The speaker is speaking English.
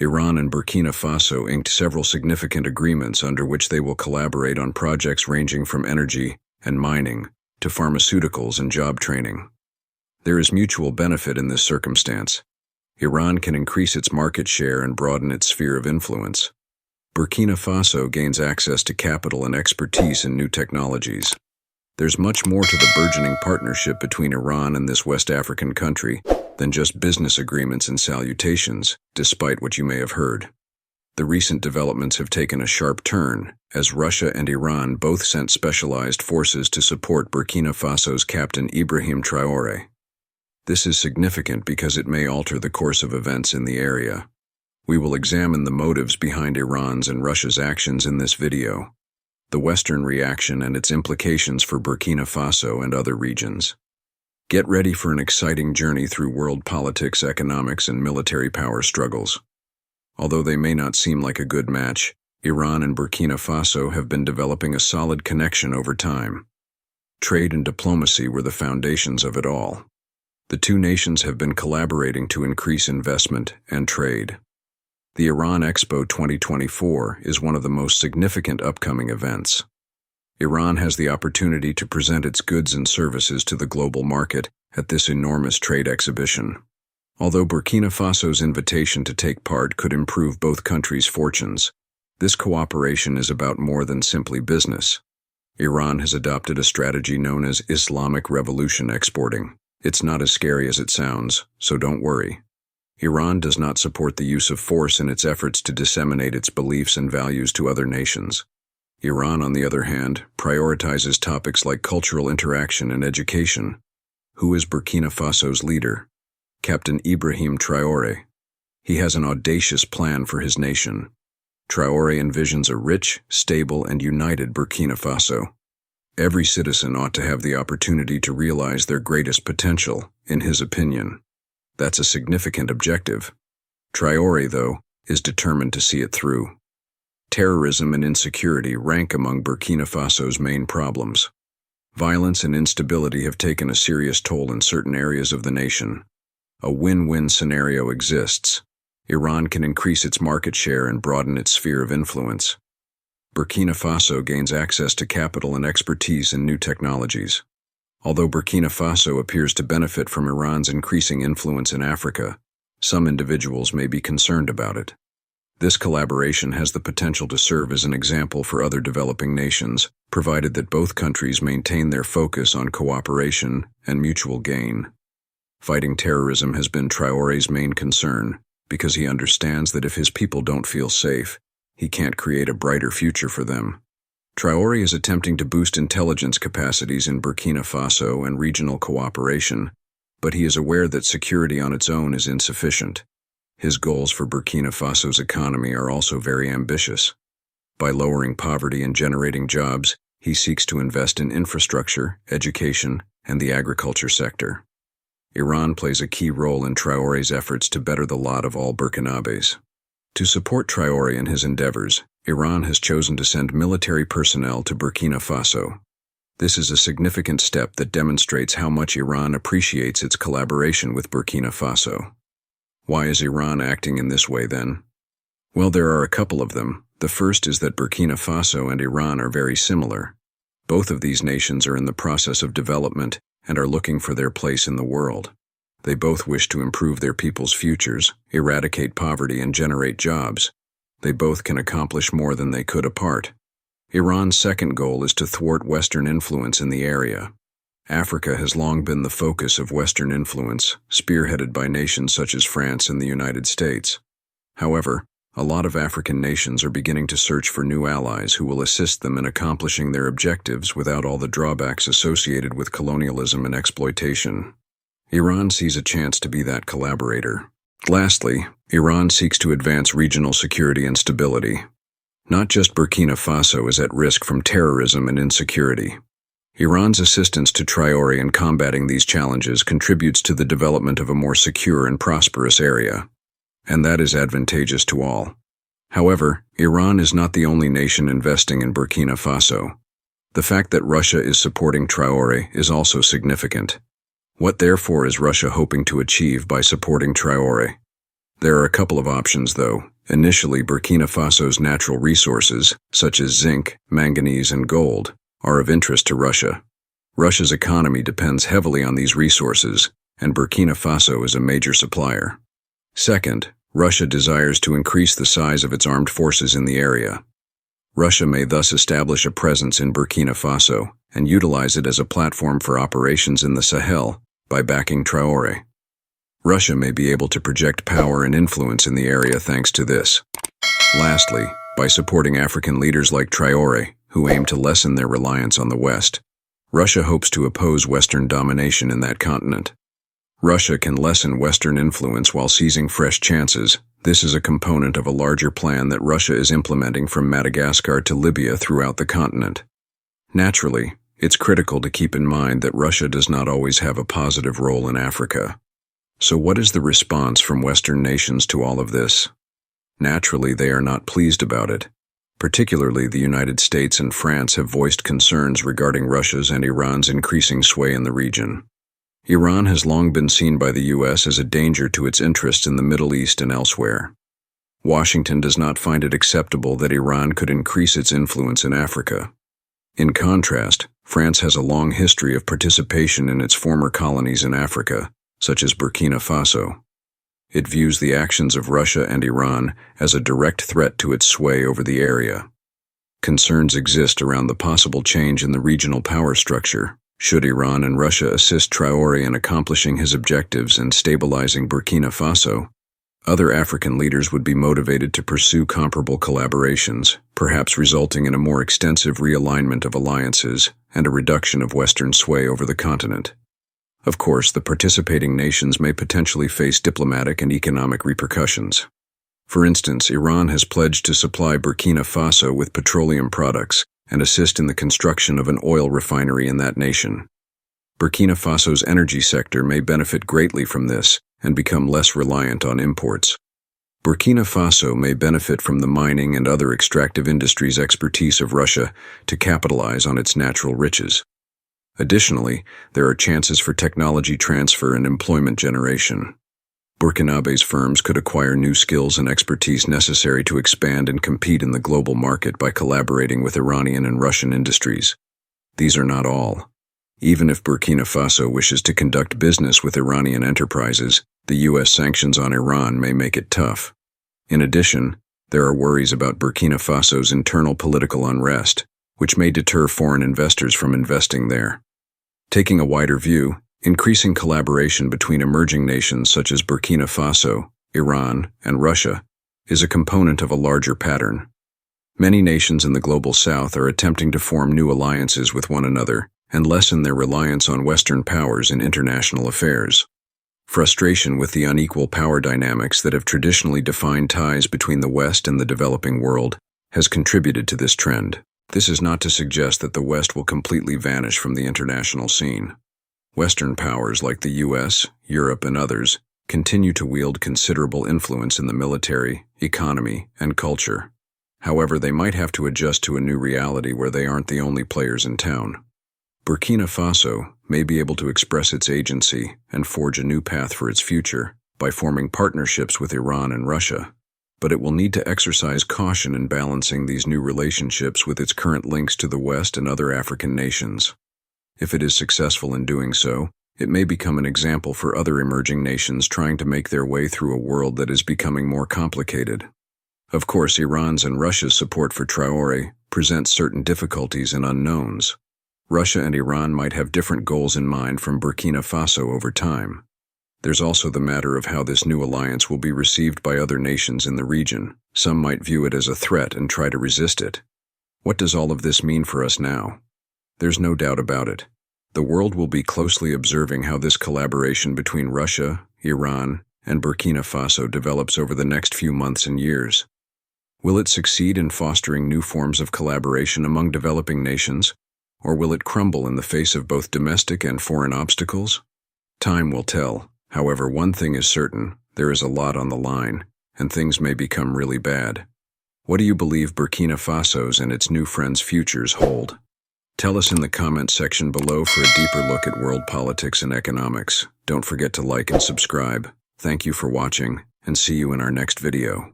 Iran and Burkina Faso inked several significant agreements under which they will collaborate on projects ranging from energy and mining to pharmaceuticals and job training. There is mutual benefit in this circumstance. Iran can increase its market share and broaden its sphere of influence. Burkina Faso gains access to capital and expertise in new technologies. There's much more to the burgeoning partnership between Iran and this West African country than just business agreements and salutations, despite what you may have heard. The recent developments have taken a sharp turn, as Russia and Iran both sent specialized forces to support Burkina Faso's captain Ibrahim Traore. This is significant because it may alter the course of events in the area. We will examine the motives behind Iran's and Russia's actions in this video, the Western reaction and its implications for Burkina Faso and other regions. Get ready for an exciting journey through world politics, economics, and military power struggles. Although they may not seem like a good match, Iran and Burkina Faso have been developing a solid connection over time. Trade and diplomacy were the foundations of it all. The two nations have been collaborating to increase investment and trade. The Iran Expo 2024 is one of the most significant upcoming events. Iran has the opportunity to present its goods and services to the global market at this enormous trade exhibition. Although Burkina Faso's invitation to take part could improve both countries' fortunes, this cooperation is about more than simply business. Iran has adopted a strategy known as Islamic Revolution exporting. It's not as scary as it sounds, so don't worry. Iran does not support the use of force in its efforts to disseminate its beliefs and values to other nations. Iran, on the other hand, prioritizes topics like cultural interaction and education. Who is Burkina Faso's leader? Captain Ibrahim Traore. He has an audacious plan for his nation. Traore envisions a rich, stable, and united Burkina Faso. Every citizen ought to have the opportunity to realize their greatest potential, in his opinion. That's a significant objective. Traore, though, is determined to see it through. Terrorism and insecurity rank among Burkina Faso's main problems. Violence and instability have taken a serious toll in certain areas of the nation. A win-win scenario exists. Iran can increase its market share and broaden its sphere of influence. Burkina Faso gains access to capital and expertise in new technologies. Although Burkina Faso appears to benefit from Iran's increasing influence in Africa, some individuals may be concerned about it. This collaboration has the potential to serve as an example for other developing nations, provided that both countries maintain their focus on cooperation and mutual gain. Fighting terrorism has been Traore's main concern, because he understands that if his people don't feel safe, he can't create a brighter future for them. Traore is attempting to boost intelligence capacities in Burkina Faso and regional cooperation, but he is aware that security on its own is insufficient. His goals for Burkina Faso's economy are also very ambitious. By lowering poverty and generating jobs, he seeks to invest in infrastructure, education, and the agriculture sector. Iran plays a key role in Traore's efforts to better the lot of all Burkinabés. To support Traore in his endeavors, Iran has chosen to send military personnel to Burkina Faso. This is a significant step that demonstrates how much Iran appreciates its collaboration with Burkina Faso. Why is Iran acting in this way then? Well, there are a couple of them. The first is that Burkina Faso and Iran are very similar. Both of these nations are in the process of development and are looking for their place in the world. They both wish to improve their people's futures, eradicate poverty, and generate jobs. They both can accomplish more than they could apart. Iran's second goal is to thwart Western influence in the area. Africa has long been the focus of Western influence, spearheaded by nations such as France and the United States. However, a lot of African nations are beginning to search for new allies who will assist them in accomplishing their objectives without all the drawbacks associated with colonialism and exploitation. Iran sees a chance to be that collaborator. Lastly, Iran seeks to advance regional security and stability. Not just Burkina Faso is at risk from terrorism and insecurity. Iran's assistance to Traore in combating these challenges contributes to the development of a more secure and prosperous area, and that is advantageous to all. However, Iran is not the only nation investing in Burkina Faso. The fact that Russia is supporting Traore is also significant. What therefore is Russia hoping to achieve by supporting Traore? There are a couple of options, though. Initially, Burkina Faso's natural resources, such as zinc, manganese, and gold, are of interest to Russia. Russia's economy depends heavily on these resources, and Burkina Faso is a major supplier. Second, Russia desires to increase the size of its armed forces in the area. Russia may thus establish a presence in Burkina Faso and utilize it as a platform for operations in the Sahel by backing Traore. Russia may be able to project power and influence in the area thanks to this. Lastly, by supporting African leaders like Traore, who aim to lessen their reliance on the West, Russia hopes to oppose Western domination in that continent. Russia can lessen Western influence while seizing fresh chances. This is a component of a larger plan that Russia is implementing from Madagascar to Libya throughout the continent. Naturally, it's critical to keep in mind that Russia does not always have a positive role in Africa. So what is the response from Western nations to all of this? Naturally, they are not pleased about it. Particularly, the United States and France have voiced concerns regarding Russia's and Iran's increasing sway in the region. Iran has long been seen by the U.S. as a danger to its interests in the Middle East and elsewhere. Washington does not find it acceptable that Iran could increase its influence in Africa. In contrast, France has a long history of participation in its former colonies in Africa, such as Burkina Faso. It views the actions of Russia and Iran as a direct threat to its sway over the area. Concerns exist around the possible change in the regional power structure. Should Iran and Russia assist Traore in accomplishing his objectives and stabilizing Burkina Faso, other African leaders would be motivated to pursue comparable collaborations, perhaps resulting in a more extensive realignment of alliances and a reduction of Western sway over the continent. Of course, the participating nations may potentially face diplomatic and economic repercussions. For instance, Iran has pledged to supply Burkina Faso with petroleum products and assist in the construction of an oil refinery in that nation. Burkina Faso's energy sector may benefit greatly from this and become less reliant on imports. Burkina Faso may benefit from the mining and other extractive industries expertise of Russia to capitalize on its natural riches. Additionally, there are chances for technology transfer and employment generation. Burkinabe's firms could acquire new skills and expertise necessary to expand and compete in the global market by collaborating with Iranian and Russian industries. These are not all. Even if Burkina Faso wishes to conduct business with Iranian enterprises, the U.S. sanctions on Iran may make it tough. In addition, there are worries about Burkina Faso's internal political unrest, which may deter foreign investors from investing there. Taking a wider view, increasing collaboration between emerging nations such as Burkina Faso, Iran, and Russia is a component of a larger pattern. Many nations in the global south are attempting to form new alliances with one another and lessen their reliance on Western powers in international affairs. Frustration with the unequal power dynamics that have traditionally defined ties between the West and the developing world has contributed to this trend. This is not to suggest that the West will completely vanish from the international scene. Western powers like the US, Europe, and others continue to wield considerable influence in the military, economy, and culture. However, they might have to adjust to a new reality where they aren't the only players in town. Burkina Faso may be able to express its agency and forge a new path for its future by forming partnerships with Iran and Russia, but it will need to exercise caution in balancing these new relationships with its current links to the West and other African nations. If it is successful in doing so, it may become an example for other emerging nations trying to make their way through a world that is becoming more complicated. Of course, Iran's and Russia's support for Traore presents certain difficulties and unknowns. Russia and Iran might have different goals in mind from Burkina Faso over time. There's also the matter of how this new alliance will be received by other nations in the region. Some might view it as a threat and try to resist it. What does all of this mean for us now? There's no doubt about it. The world will be closely observing how this collaboration between Russia, Iran, and Burkina Faso develops over the next few months and years. Will it succeed in fostering new forms of collaboration among developing nations, or will it crumble in the face of both domestic and foreign obstacles? Time will tell. However, one thing is certain, there is a lot on the line, and things may become really bad. What do you believe Burkina Faso's and its new friends' futures hold? Tell us in the comments section below for a deeper look at world politics and economics. Don't forget to like and subscribe. Thank you for watching, and see you in our next video.